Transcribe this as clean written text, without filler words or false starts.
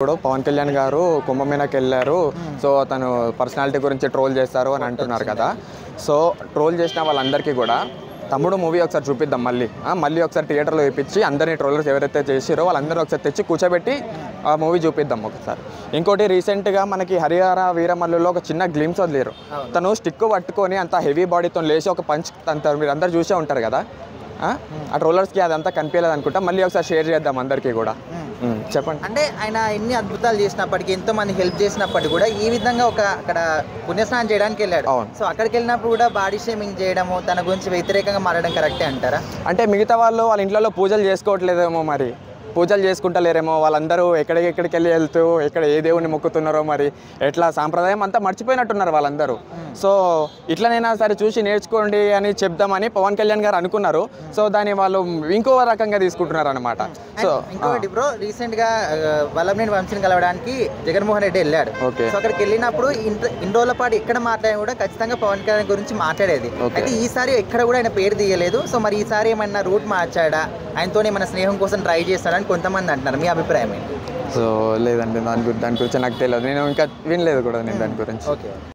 ఇప్పుడు పవన్ కళ్యాణ్ గారు కుంభమేళకి వెళ్ళారు. సో తను పర్సనాలిటీ గురించి ట్రోల్ చేస్తారు అని అంటున్నారు కదా. సో ట్రోల్ చేసిన వాళ్ళందరికీ కూడా తమ్ముడు మూవీ ఒకసారి చూపిద్దాం. మళ్ళీ ఒకసారి థియేటర్లో వేయించి అందరినీ ట్రోలర్స్ ఎవరైతే చేసిరో వాళ్ళందరూ ఒకసారి తెచ్చి కూర్చోబెట్టి ఆ మూవీ చూపిద్దాం ఒకసారి. ఇంకోటి రీసెంట్గా మనకి హరిహర వీరమల్లులో ఒక చిన్న గ్లిమ్స్ వదిలేరు. తను స్టిక్ పట్టుకొని అంత హెవీ బాడీతో లేచి ఒక పంచ్ అంటారు, మీరు అందరు చూసే ఉంటారు కదా. ఆ ట్రోలర్స్కి అదంతా కనిపించలేదు అనుకుంటా. మళ్ళీ ఒకసారి షేర్ చేద్దాం అందరికీ కూడా. చెప్పండి. అంటే ఆయన ఎన్ని అద్భుతాలు చేసినప్పటికీ, ఎంతో మంది హెల్ప్ చేసినప్పటికీ కూడా ఈ విధంగా అక్కడ పుణ్యస్నానం చేయడానికి వెళ్ళాడు. సో అక్కడికి వెళ్ళినప్పుడు కూడా బాడీ షేమింగ్ చేయడము, తన గురించి వ్యతిరేకంగా మారడం కరెక్టే అంటారా? అంటే మిగతా వాళ్ళు వాళ్ళ ఇంట్లో పూజలు చేసుకోవట్లేదేమో, మరి పూజలు చేసుకుంటలేరేమో, వాళ్ళందరూ ఎక్కడికి వెళ్ళి వెళ్తూ ఎక్కడ ఏ దేవుడిని మొక్కుతున్నారో, మరి ఎట్లా సాంప్రదాయం అంతా మర్చిపోయినట్టున్నారు వాళ్ళందరూ. సో ఇట్లనైనా సరే చూసి నేర్చుకోండి అని చెప్దామని పవన్ కళ్యాణ్ గారు అనుకున్నారు. సో దాన్ని వాళ్ళు ఇంకో రకంగా తీసుకుంటున్నారు అనమాట. సో ఇంకోటి బ్రో, రీసెంట్ గా వల్లభనేని వంశీని కలవడానికి జగన్మోహన్ రెడ్డి వెళ్ళాడు. సో అక్కడికి వెళ్ళినప్పుడు ఇన్ని రోజుల పాటు ఎక్కడ మాట్లాడినా కూడా ఖచ్చితంగా పవన్ కళ్యాణ్ గురించి మాట్లాడేది. అయితే ఈసారి ఎక్కడ కూడా ఆయన పేరు తీయలేదు. సో మరి ఈసారి ఏమన్నా రూట్ మార్చాడా, ఆయనతో ఏమైనా స్నేహం కోసం ట్రై చేస్తాడని కొంతమంది అంటున్నారు. మీ అభిప్రాయం ఏంటి? సో లేదండి, దాని గురించి నాకు తెలియదు. నేను ఇంకా వినలేదు కూడా నేను దాని గురించి. ఓకే.